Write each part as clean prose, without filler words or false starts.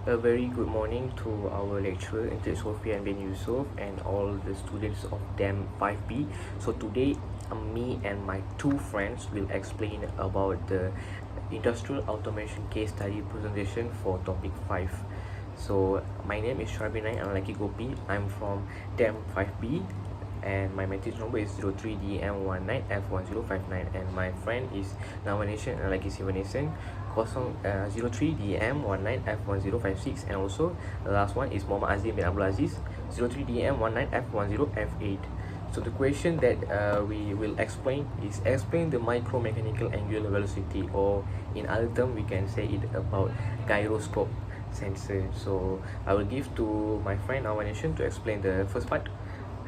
A very good morning to our lecturer, Encik Sophia and Ben Yusof, and all the students of DEM 5B. So today, me and my two friends will explain about the industrial automation case study presentation for topic 5. So my name is Sharbinai Anlaki Gopi. I'm from DEM 5B, and my message number is 03DM19F1059, and my friend is Nawanation Anlaki Sivanesan 03DM19F1056, and also the last one is Muhammad Azim bin Abdul Aziz 03DM19F10F8. So the question that we will explain is explain the micromechanical angular velocity, or in other term we can say it about gyroscope sensor. So I will give to my friend Nawanation to explain the first part.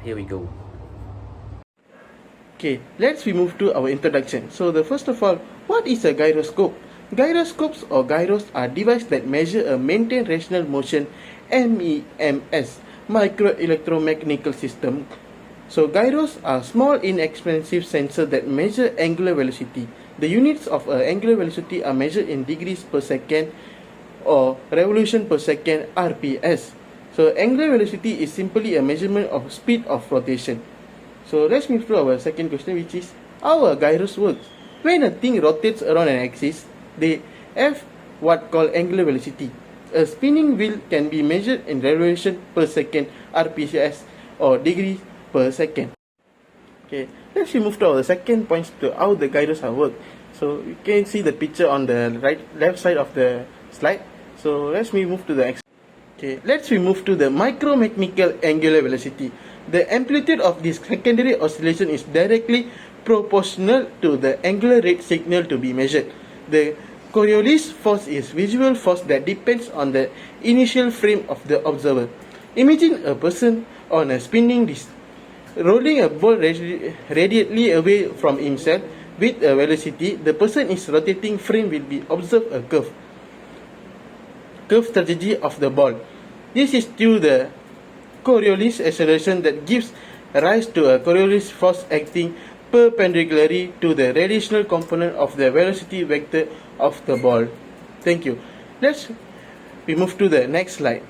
Here we go. Okay, let's move to our introduction. So the first of all, what is a gyroscope? Gyroscopes or gyros are devices that measure a maintain rational motion MEMS microelectromechanical system. So gyros are small inexpensive sensors that measure angular velocity. The units of angular velocity are measured in degrees per second or revolution per second RPS. So angular velocity is simply a measurement of speed of rotation. So let's move to our second question, which is how a gyros works. When a thing rotates around an axis, they have what called angular velocity. A spinning wheel can be measured in revolution per second RPS or degrees per second. Okay, let's move to our second point to how the gyros are work. So you can see the picture on the left side of the slide. So let's move to the next. Okay, let's move to the micromechanical angular velocity. The amplitude of this secondary oscillation is directly proportional to the angular rate signal to be measured. The Coriolis force is visual force that depends on the initial frame of the observer. Imagine a person on a spinning disc rolling a ball radially away from himself with a velocity. The person is rotating frame will be observe a curve strategy of the ball. This is due the Coriolis acceleration that gives rise to a Coriolis force acting perpendicularly to the radiational component of the velocity vector of the ball. Thank you. We move to the next slide.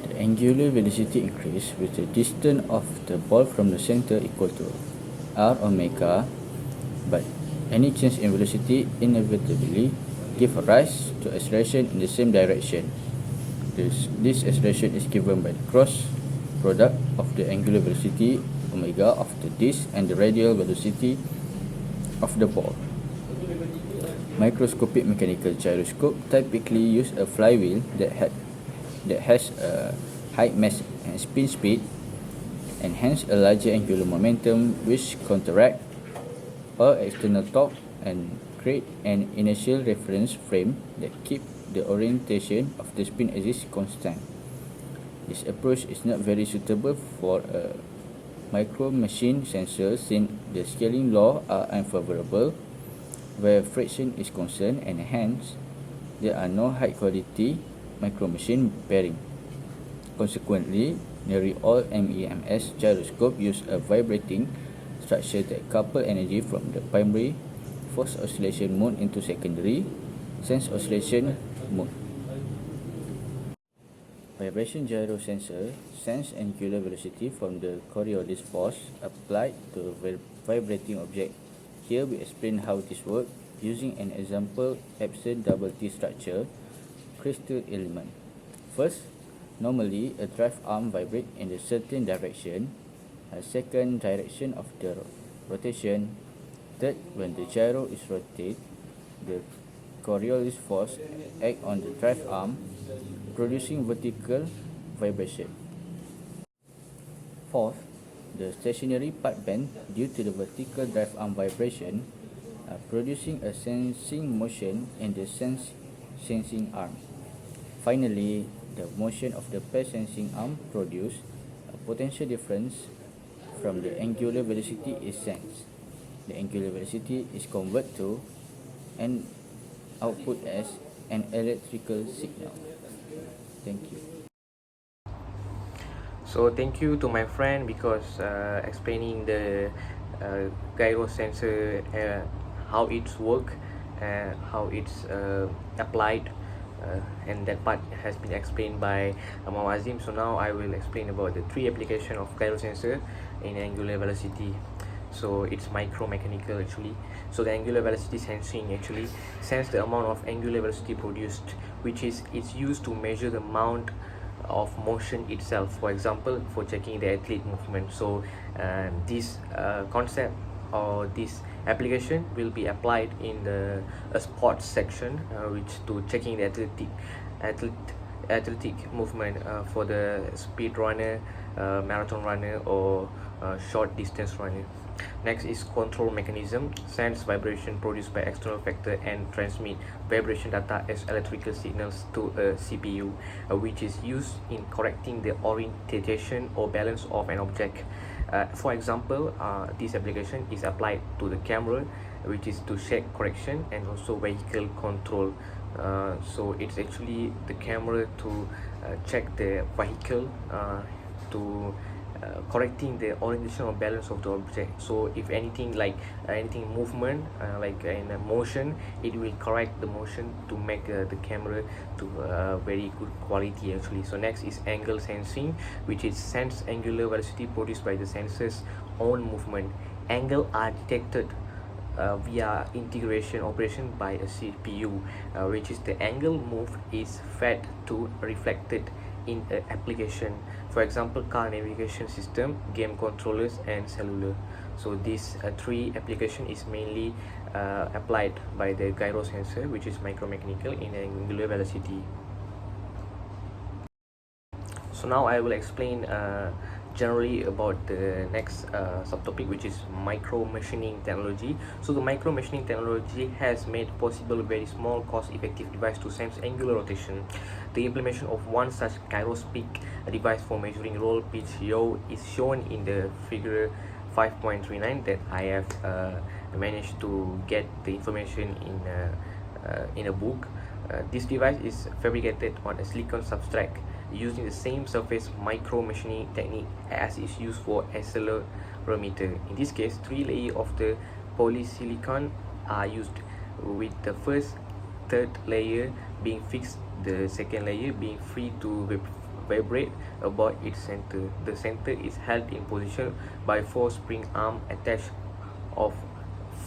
The angular velocity increase with the distance of the ball from the center equal to r omega, but any change in velocity inevitably give rise to acceleration in the same direction. This acceleration is given by the cross product of the angular velocity omega of the disk and the radial velocity of the ball. Microscopic mechanical gyroscope typically use a flywheel that has a high mass and spin speed, and hence a larger angular momentum, which counteract all external torque and create an initial reference frame that keep the orientation of the spin axis constant. This approach is not very suitable for a micro machine sensor, since the scaling law are unfavorable where friction is concerned, and hence there are no high quality micro machine bearing. Consequently, nearly all MEMS gyroscope use a vibrating structure that couple energy from the primary force oscillation mode into secondary sense oscillation mode. Vibration gyro sensor sense angular velocity from the Coriolis force applied to a vibrating object. Here we explain how this works using an example Epson double T structure crystal element. First, normally a drive arm vibrates in a certain direction. A second, direction of the rotation. Third, when the gyro is rotated, the Coriolis force acts on the drive arm, producing vertical vibration. Fourth, the stationary part bend due to the vertical drive arm vibration, producing a sensing motion in the sensing arm. Finally, the motion of the pair sensing arm produce a potential difference from the angular velocity is sensed. The angular velocity is converted to and output as an electrical signal. Thank you. So thank you to my friend because explaining the gyro sensor, how it's work, how it's applied and that part has been explained by Muhammad Azim. So now I will explain about the three application of gyro sensor in angular velocity. So it's micromechanical actually. So the angular velocity sensing actually sense the amount of angular velocity produced, which is it's used to measure the amount of motion itself, for example for checking the athlete movement. So this concept or this application will be applied in the sports section, which to checking the athletic movement for the speed runner, marathon runner, or short distance runner. Next is control mechanism, sense vibration produced by external factor and transmit vibration data as electrical signals to a CPU, which is used in correcting the orientation or balance of an object. For example, this application is applied to the camera, which is to check correction, and also vehicle control. So it's actually the camera to check the vehicle, to correcting the orientation or balance of the object. So if anything like anything movement, like in a motion, it will correct the motion to make the camera to very good quality actually. So next is angle sensing, which is sense angular velocity produced by the sensor's own movement. Angle are detected via integration operation by a CPU, which is the angle moved is fed to reflected in an application, for example car navigation system, game controllers, and cellular. So this three application is mainly applied by the gyro sensor, which is micromechanical in angular velocity. So now I will explain generally about the next subtopic, which is micro machining technology. So the micro machining technology has made possible a very small cost-effective device to sense angular rotation. The implementation of one such gyroscopic device for measuring roll pitch yaw is shown in the figure 5.39 that I have managed to get the information in a book. This device is fabricated on a silicon substrate using the same surface micro machining technique as is used for accelerometer. In this case, 3 layers of the polysilicon are used, with the first third layer being fixed, the second layer being free to vibrate about its center. The center is held in position by 4 spring arms attached of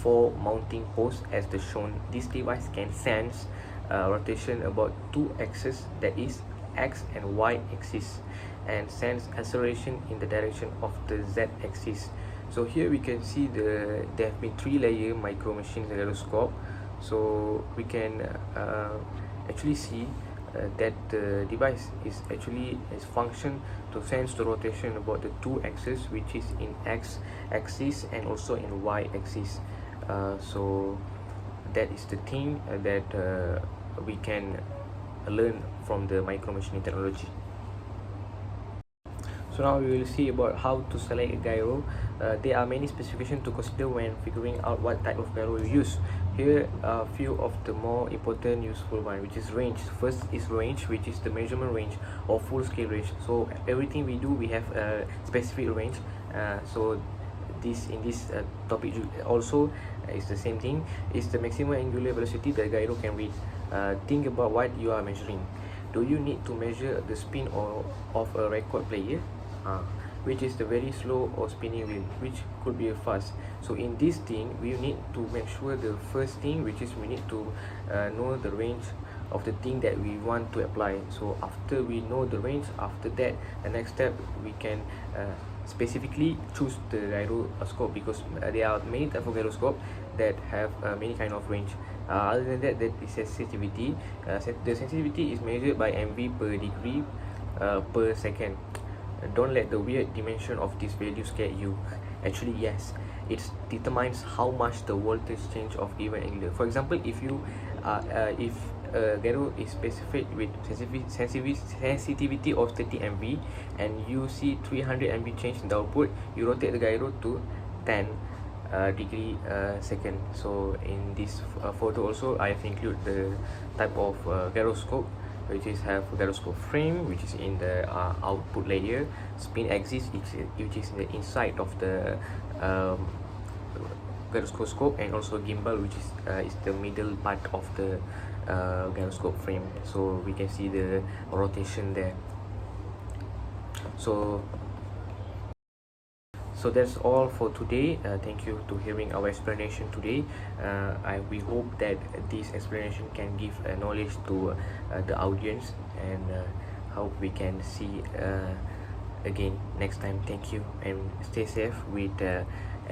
4 mounting posts as the shown. This device can sense rotation about 2 axes, that is x and y axis, and sense acceleration in the direction of the z axis. So here we can see there have been 3 layer micro machine gyroscope. So we can actually see that the device is actually its function to sense the rotation about the 2 axes, which is in x axis and also in y axis. So that is the thing that we can learn from the micro machining technology. So now we will see about how to select a gyro. There are many specifications to consider when figuring out what type of gyro you use. Here are a few of the more important useful one, which is range. First is range, which is the measurement range or full scale range. So everything we do, we have a specific range. So this in this topic also is the same thing. Is the maximum angular velocity the gyro can reach. Think about what you are measuring. Do you need to measure the spin of a record player, which is the very slow or spinning wheel, which could be a fast? So in this thing, we need to make sure the first thing, which is we need to know the range of the thing that we want to apply. So after we know the range, after that the next step we can specifically choose the gyroscope, because there are many type of gyroscope that have many kind of range. Other than that, that is sensitivity. The sensitivity is measured by MV per degree per second. Don't let the weird dimension of this value scare you. Actually, yes, it determines how much the voltage change of given angular. For example, if you if gyro is specified with sensitivity of 30 MV and you see 300 MV change in the output, you rotate the gyro to 10 degree second. So in this photo also I have included the type of gyroscope, which is have gyroscope frame, which is in the output layer, spin axis which is in the inside of the gyroscope, and also gimbal, which is the middle part of the gyroscope frame, so we can see the rotation there. So that's all for today. Thank you to hearing our explanation today. We hope that this explanation can give knowledge to the audience, and how we can see again next time. Thank you, and stay safe with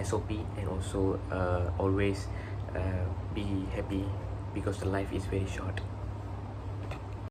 SOP, and also always be happy, because the life is very short.